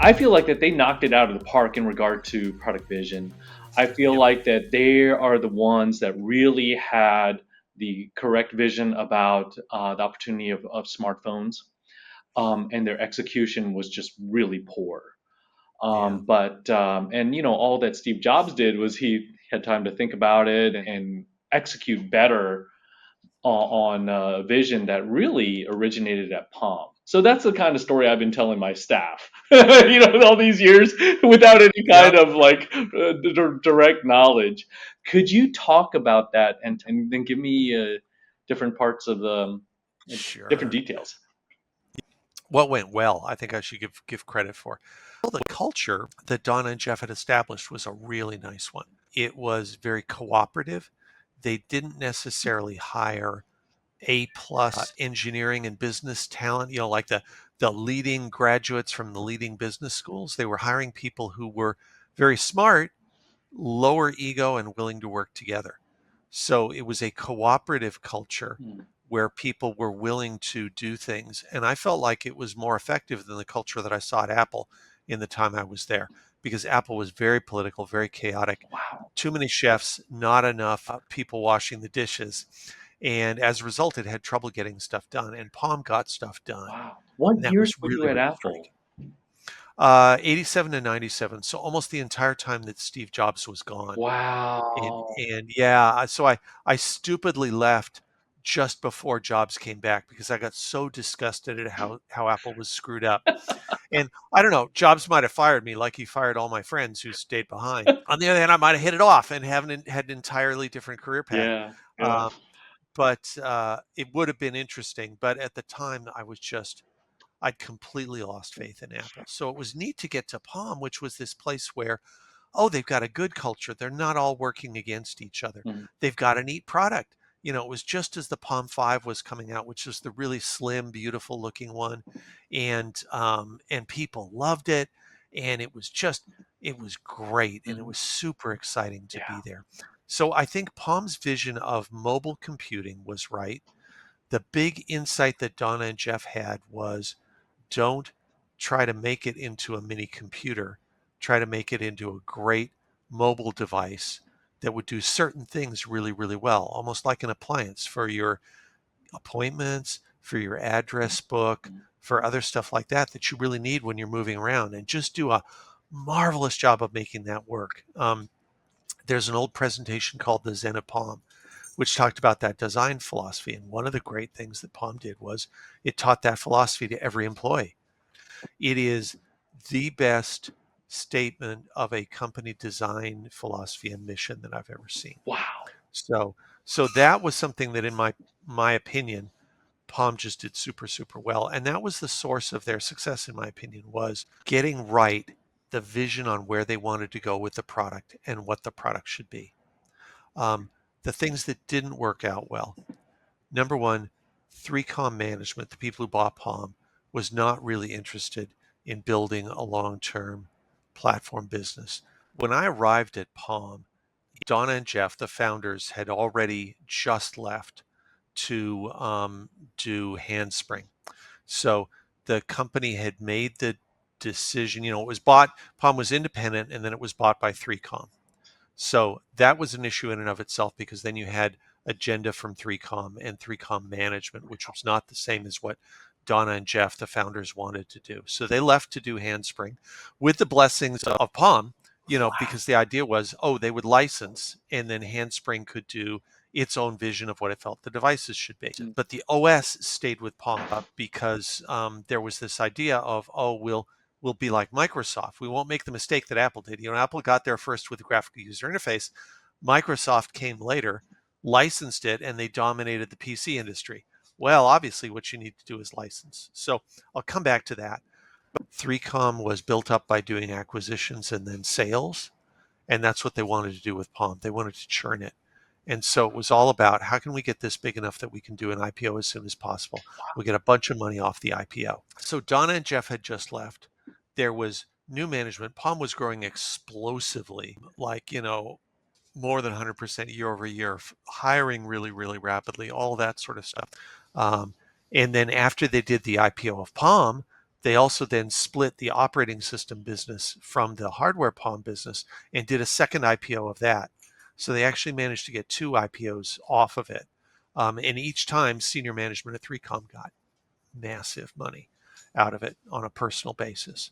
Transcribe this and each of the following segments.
I feel like that they knocked it out of the park in regard to product vision. I feel Yep. like that they are the ones that really had the correct vision about the opportunity of smartphones, and their execution was just really poor. Yeah. And all that Steve Jobs did was he had time to think about it and execute better on a vision that really originated at Palm. So that's the kind of story I've been telling my staff, all these years without any kind Yep. of like direct knowledge. Could you talk about that and then give me different parts of the different Sure. details? What went well, I think I should give credit for. Well, the culture that Donna and Jeff had established was a really nice one. It was very cooperative. They didn't necessarily hire A+ engineering and business talent, like the leading graduates from the leading business schools. They were hiring people who were very smart, lower ego, and willing to work together. So it was a cooperative culture Hmm. where people were willing to do things. And I felt like it was more effective than the culture that I saw at Apple in the time I was there, because Apple was very political, very chaotic, Wow. too many chefs, not enough people washing the dishes. And as a result, it had trouble getting stuff done. And Palm got stuff done. Wow. What And that years was were you really, at really Apple? striking. 87 to 97. So almost the entire time that Steve Jobs was gone. And, Wow. and yeah, so I stupidly left just before Jobs came back because I got so disgusted at how Apple was screwed up. And I don't know, Jobs might have fired me like he fired all my friends who stayed behind. On the other hand, I might have hit it off and haven't had an entirely different career path. Yeah. Yeah. Um, but it would have been interesting. But at the time, I'd completely lost faith in Apple. So it was neat to get to Palm, which was this place where, oh, they've got a good culture. They're not all working against each other. Mhm. They've got a neat product. It was just as the Palm 5 was coming out, which was the really slim, beautiful looking one. And people loved it. And it was great. And it Mhm. was super exciting to Yeah. be there. So I think Palm's vision of mobile computing was right. The big insight that Donna and Jeff had was, don't try to make it into a mini computer. Try to make it into a great mobile device that would do certain things really, really well, almost like an appliance for your appointments, for your address book, Mhm. for other stuff like that that you really need when you're moving around, and just do a marvelous job of making that work. There's an old presentation called the Zen of Palm, which talked about that design philosophy. And one of the great things that Palm did was it taught that philosophy to every employee. It is the best statement of a company design philosophy and mission that I've ever seen. Wow. So, so that was something that, in my opinion, Palm just did super, super well. And that was the source of their success, in my opinion, was getting right the vision on where they wanted to go with the product and what the product should be. Um, the things that didn't work out well. Number one, 3Com management, the people who bought Palm, was not really interested in building a long-term platform business. When I arrived at Palm, Donna and Jeff, the founders, had already just left to do Handspring. So the company had made the decision. It was bought. Palm was independent, and then it was bought by 3Com. So that was an issue in and of itself, because then you had agenda from 3Com and 3Com management, which was not the same as what Donna and Jeff, the founders, wanted to do. So they left to do Handspring with the blessings of Palm, Wow. because the idea was, oh, they would license, and then Handspring could do its own vision of what it felt the devices should be. Mm. But the OS stayed with Palm, because there was this idea of, oh, we'll be like Microsoft. We won't make the mistake that Apple did. Apple got there first with the graphical user interface. Microsoft came later, licensed it, and they dominated the PC industry. Well, obviously, what you need to do is license. So I'll come back to that. 3Com was built up by doing acquisitions and then sales. And that's what they wanted to do with Palm. They wanted to churn it. And so it was all about, how can we get this big enough that we can do an IPO as soon as possible? We'll get a bunch of money off the IPO. So Donna and Jeff had just left. There was new management. Palm was growing explosively, like, more than 100% year over year, hiring really, really rapidly, all that sort of stuff. Um, and then after they did the IPO of Palm, They also then split the operating system business from the hardware Palm business and did a second IPO of that. So they actually managed to get two IPOs off of it. And each time, senior management at 3Com got massive money out of it on a personal basis.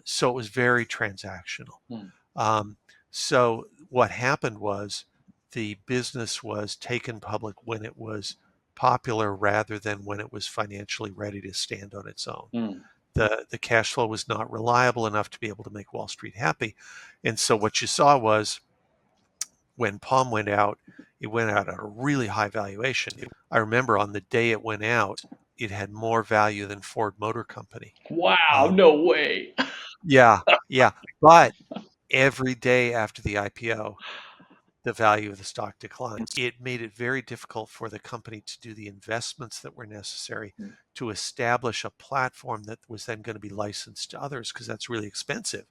So it was very transactional. Hmm. Um, so what happened was the business was taken public when it was popular rather than when it was financially ready to stand on its own. Hmm. The cash flow was not reliable enough to be able to make Wall Street happy. And so what you saw was when Palm went out, it went out at a really high valuation. I remember on the day it went out, it had more value than Ford Motor Company. Wow, Um, no way. yeah, yeah. But every day after the IPO, the value of the stock declined. It made it very difficult for the company to do the investments that were necessary to establish a platform that was then going to be licensed to others because that's really expensive.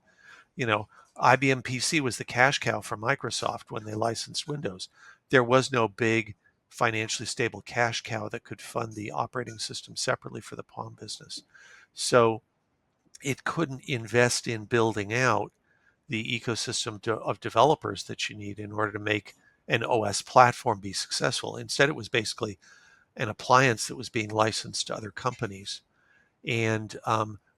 You know, IBM PC was the cash cow for Microsoft when they licensed Windows. There was no big financially stable cash cow that could fund the operating system separately for the Palm business. So it couldn't invest in building out the ecosystem of developers that you need in order to make an OS platform be successful. Instead, it was basically an appliance that was being licensed to other companies. And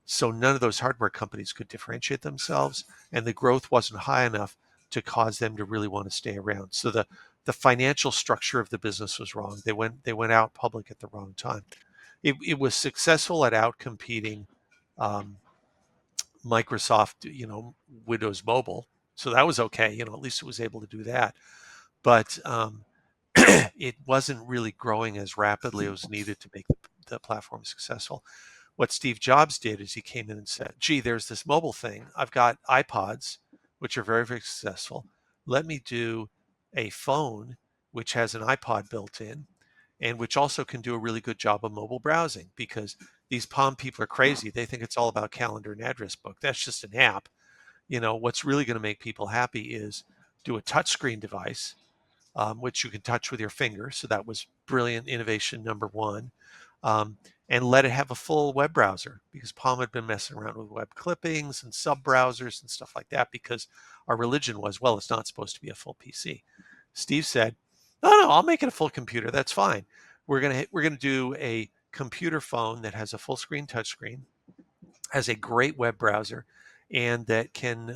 so none of those hardware companies could differentiate themselves, and the growth wasn't high enough to cause them to really want to stay around. So the financial structure of the business was wrong. They went out public at the wrong time. It was successful at outcompeting um, Microsoft, Windows Mobile. So that was okay. At least it was able to do that. But it wasn't really growing as rapidly as was needed to make the platform successful. What Steve Jobs did is he came in and said, gee, there's this mobile thing. I've got iPods, which are very, very successful. Let me do a phone which has an iPod built in and which also can do a really good job of mobile browsing because these Palm people are crazy. They think it's all about calendar and address book. That's just an app. What's really going to make people happy is do a touchscreen device, which you can touch with your finger. So that was brilliant innovation number one. Um, and let it have a full web browser because Palm had been messing around with web clippings and sub browsers and stuff like that because our religion was, well, it's not supposed to be a full PC. Steve said, no, I'll make it a full computer. That's fine. We're gonna do a computer phone that has a full screen touchscreen, has a great web browser, and that can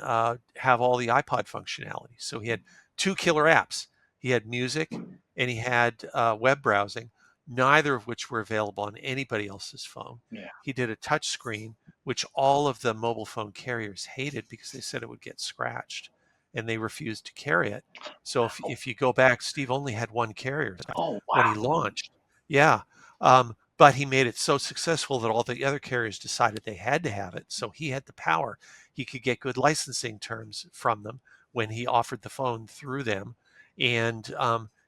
have all the iPod functionality. So he had two killer apps. He had music and he had web browsing, neither of which were available on anybody else's phone. Yeah. He did a touch screen, which all of the mobile phone carriers hated because they said it would get scratched and they refused to carry it. So Oh, if you go back, Steve only had one carrier oh when wow. he launched. Yeah. But he made it so successful that all the other carriers decided they had to have it. So he had the power. He could get good licensing terms from them when he offered the phone through them. And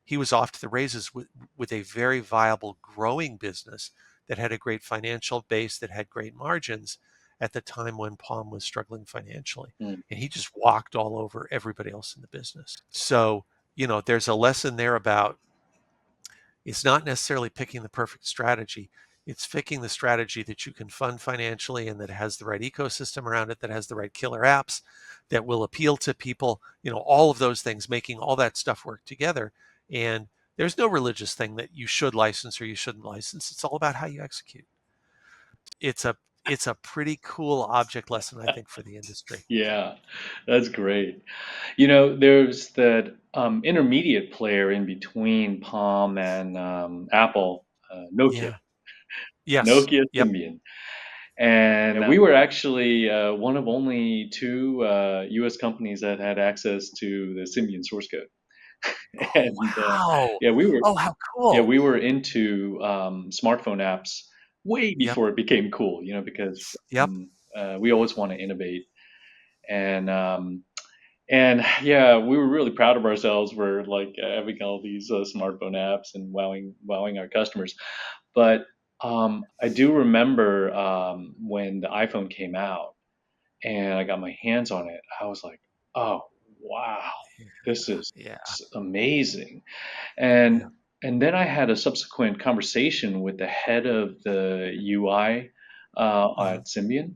he was off to the races with a very viable, growing business that had a great financial base, that had great margins at the time when Palm was struggling financially. Hmm. And he just walked all over everybody else in the business. So, there's a lesson there about it's not necessarily picking the perfect strategy. It's picking the strategy that you can fund financially and that has the right ecosystem around it, that has the right killer apps, that will appeal to people, all of those things, making all that stuff work together. And there's no religious thing that you should license or you shouldn't license. It's all about how you execute. It's a it's a pretty cool object lesson, I think, for the industry. Yeah, that's great. There's that intermediate player in between Palm and Apple, Nokia, Yeah. Yes. Nokia Yep. Symbian. And we were actually one of only two US companies that had access to the Symbian source code. Oh, And wow. yeah, we were Oh, how yeah, cool. we were into smartphone apps way Yep. before it became cool, because Yep. we always want to innovate. And yeah, we were really proud of ourselves for like having all these smartphone apps and wowing our customers. But I do remember when the iPhone came out and I got my hands on it, I was like, oh wow, this is Yeah. amazing. Yeah. And then I had a subsequent conversation with the head of the UI Uh-huh. at Symbian.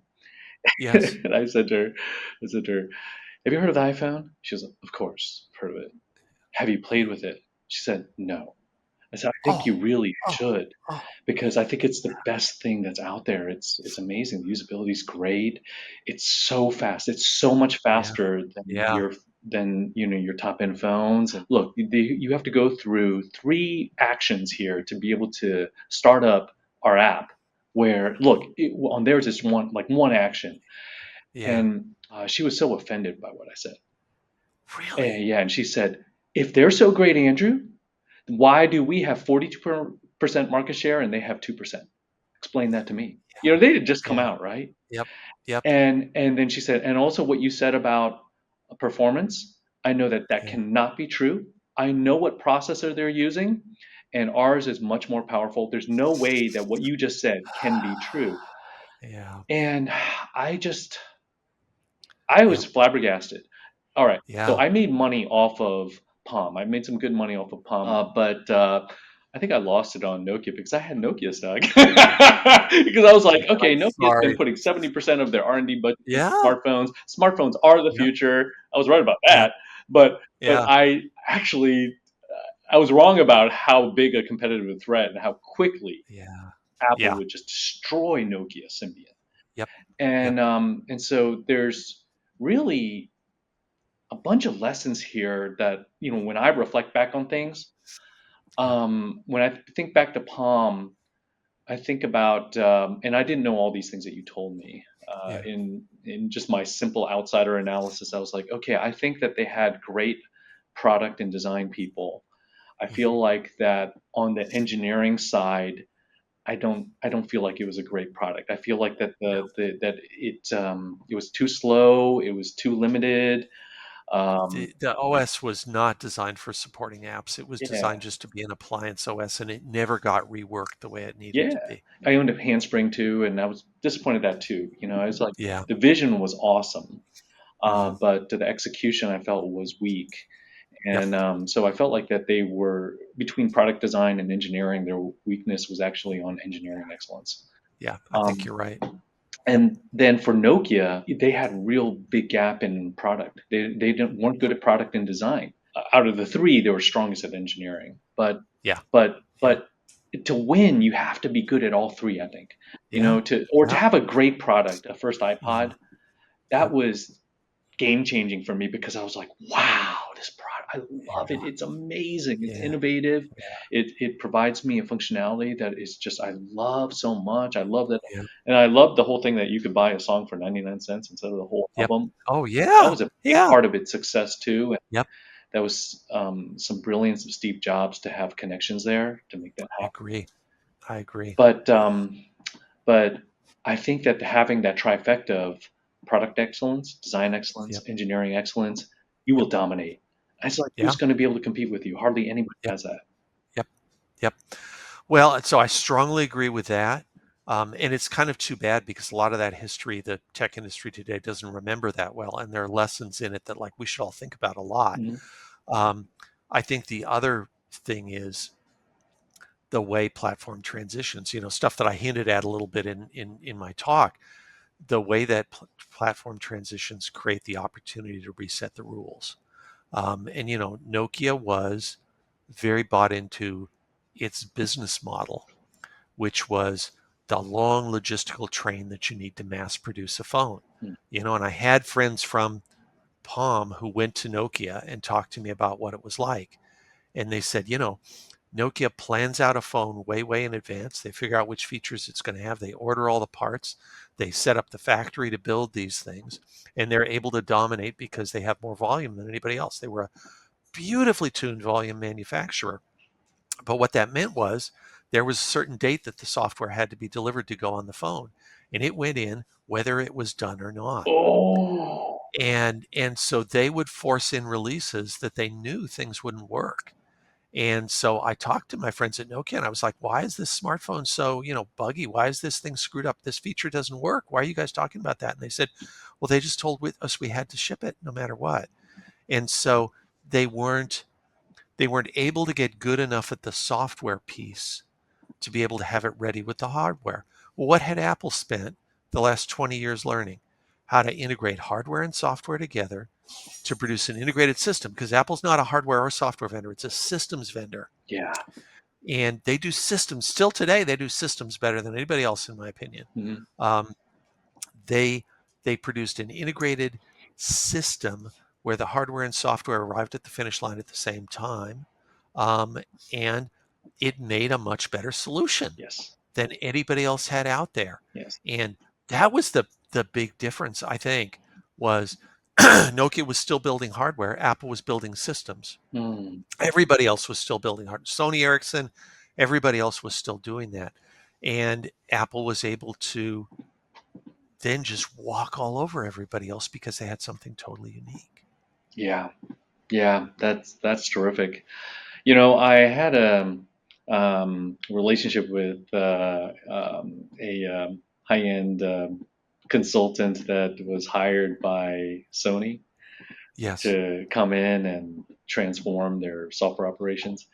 Yes. And I said to her, "Have you heard of the iPhone?" She was like, "Of course, I've heard of it." "Have you played with it?" She said, "No." I said, "I think Oh, you really oh, should oh, because I think it's the best thing that's out there. It's amazing. The usability is great. It's so fast. It's so much yeah, faster than yeah, your top end phones. And look, you have to go through three actions here to be able to start up our app. Where look on theirs it's one action, yeah. and she was so offended by what I said. And Really? yeah, and she said, "If they're so great, Andrew, why do we have 42% market share and they have 2%? Explain that to me." They had just come Yeah. out, right? Yep. Yep. And then she said, and also what you said about performance, I know that that Yeah. cannot be true. I know what processor they're using, and ours is much more powerful. There's no way that what you just said can be true. Yeah. And I just I was Yep. flabbergasted. All right, so Yeah. I made money off of Palm. I made some good money off of Palm, but I think I lost it on Nokia because I had Nokia stock. Because I was like, I'm okay, Nokia's been sorry. putting 70% of their R&D budget into Yeah. smartphones. Smartphones are the Yep. future. I was right about Yep. that, but Yeah. I actually I was wrong about how big a competitive threat and how quickly Yeah. Apple Yeah. would just destroy Nokia Symbian. Yep. Yep. And so there's really a bunch of lessons here that when I reflect back on things, Yep. when I think back to Palm, I think about and I didn't know all these things that you told me. Yeah. In just my simple outsider analysis, I was like, okay, I think that they had great product and design people. I Hmm. feel like that on the engineering side, I don't feel like it was a great product. I feel like that No. it was too slow, it was too limited. Um, The OS was not designed for supporting apps. It was yeah, designed just to be an appliance OS, and it never got reworked the way it needed yeah. to be. I owned a Handspring too, and I was disappointed that too. I was like, Yeah. the vision was awesome, Hmm. but the execution I felt was weak. Yep. And so I felt like that they were between product design and engineering. Their weakness was actually on engineering excellence. Yeah. I think Um, you're right. Yep. And then for Nokia, they had real big gap in product. They weren't good at product and design. Out of the three, they were strongest at engineering. Yeah. Yeah. But to win, you have to be good at all three, I think. Yeah. To Yeah. have a great product, a first Hmm. iPod, that Yep. was game changing for me because I was like, wow, this product, I love it. Yeah. It's amazing. It's Yeah. innovative. Yeah. It provides me a functionality that is just, I love so much. I love that. Yeah. And I love the whole thing that you could buy a song for 99 cents instead of the whole Yep. album. Oh That yeah. was a big Yeah. part of its success too. And Yep. that was some brilliance of Steve Jobs to have connections there to make that I happen. agree. I agree. But but I think that having that trifecta of product excellence, design excellence, Yep. engineering excellence, you will Yep. dominate. It's like who's Yeah. going to be able to compete with you? Hardly anybody Yep. has that. Yep. Yep. Well, so I strongly agree with that. And it's kind of too bad because a lot of that history, the tech industry today doesn't remember that well. And there are lessons in it that like we should all think about a lot. Mhm. Um, I think the other thing is the way platform transitions, stuff that I hinted at a little bit in my talk, the way that platform transitions create the opportunity to reset the rules. And Nokia was very bought into its business model, which was the long logistical train that you need to mass produce a phone. Mm. And I had friends from Palm who went to Nokia and talked to me about what it was like. And they said, Nokia plans out a phone way, way in advance. They figure out which features it's going to have. They order all the parts. They set up the factory to build these things. And they're able to dominate because they have more volume than anybody else. They were a beautifully tuned volume manufacturer. But what that meant was there was a certain date that the software had to be delivered to go on the phone. And it went in whether it was done or not. Oh, And so they would force in releases that they knew things wouldn't work. And so I talked to my friends at Nokia and I was like, why is this smartphone so, buggy? Why is this thing screwed up? This feature doesn't work. Why are you guys talking about that? And they said, well, they just told us we had to ship it no matter what. And so they weren't they weren't able to get good enough at the software piece to be able to have it ready with the hardware. Well, what had Apple spent the last 20 years learning? How to integrate hardware and software together to produce an integrated system, because Apple's not a hardware or software vendor, it's a systems vendor. Yeah. And they do systems. Still today, they do systems better than anybody else, in my opinion. Mm-hmm. Um, they they produced an integrated system where the hardware and software arrived at the finish line at the same time, and it made a much better solution Yes. than anybody else had out there. Yes. And that was the big difference, I think, was Nokia was still building hardware, Apple was building systems. Mm. Everybody else was still building hardware. Sony Ericsson, everybody else was still doing that. And Apple was able to then just walk all over everybody else because they had something totally unique. Yeah. Yeah. That's terrific. I had a relationship with a high-end consultant that was hired by Sony Yes. to come in and transform their software operations.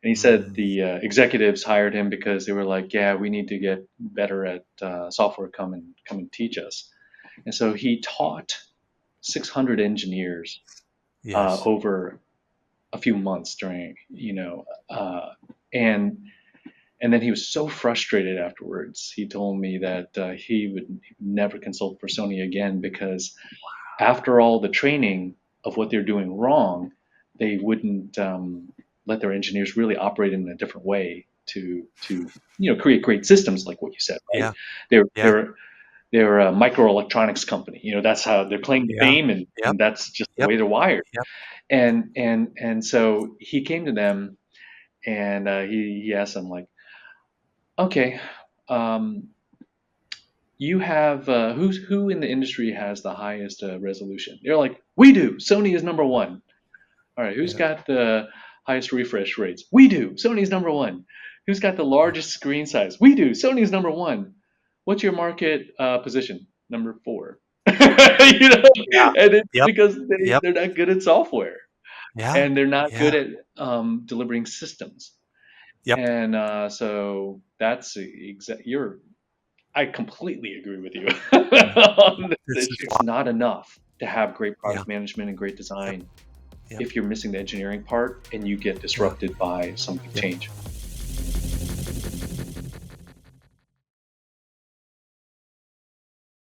And he said Mm, the executives hired him because they were like, "Yeah, we need to get better at software. Come and teach us." And so he taught 600 engineers yes. over a few months during, and and then he was so frustrated afterwards. He told me that he would never consult for Sony again because after all the training of what they're doing wrong, they wouldn't let their engineers really operate in a different way to create great systems like what you said, right? Yeah. They're Yeah. they're they're a microelectronics company. That's how they're claiming to Yeah. fame, and, Yep. and that's just the Yep. way they're wired. Yep. And so he came to them and he asked them like, okay, um, you have who in the industry has the highest resolution? They're like, we do. Sony is number one. All right, who's Yeah. got the highest refresh rates? We do. Sony's number one. Who's got the Yeah. largest screen size? We do. Sony's number one. What's your market position? Number four. Yeah. And it's Yep. because Yep. they're not good at software Yeah. and they're not Yeah. good at delivering systems. Yep. And so that's you're. I completely agree with you Yeah. on this This is issue. It's why. not enough to have great Yeah. product management and great Yep. design Yep. if you're missing the engineering part and you get Yeah. disrupted by some big Yep. change.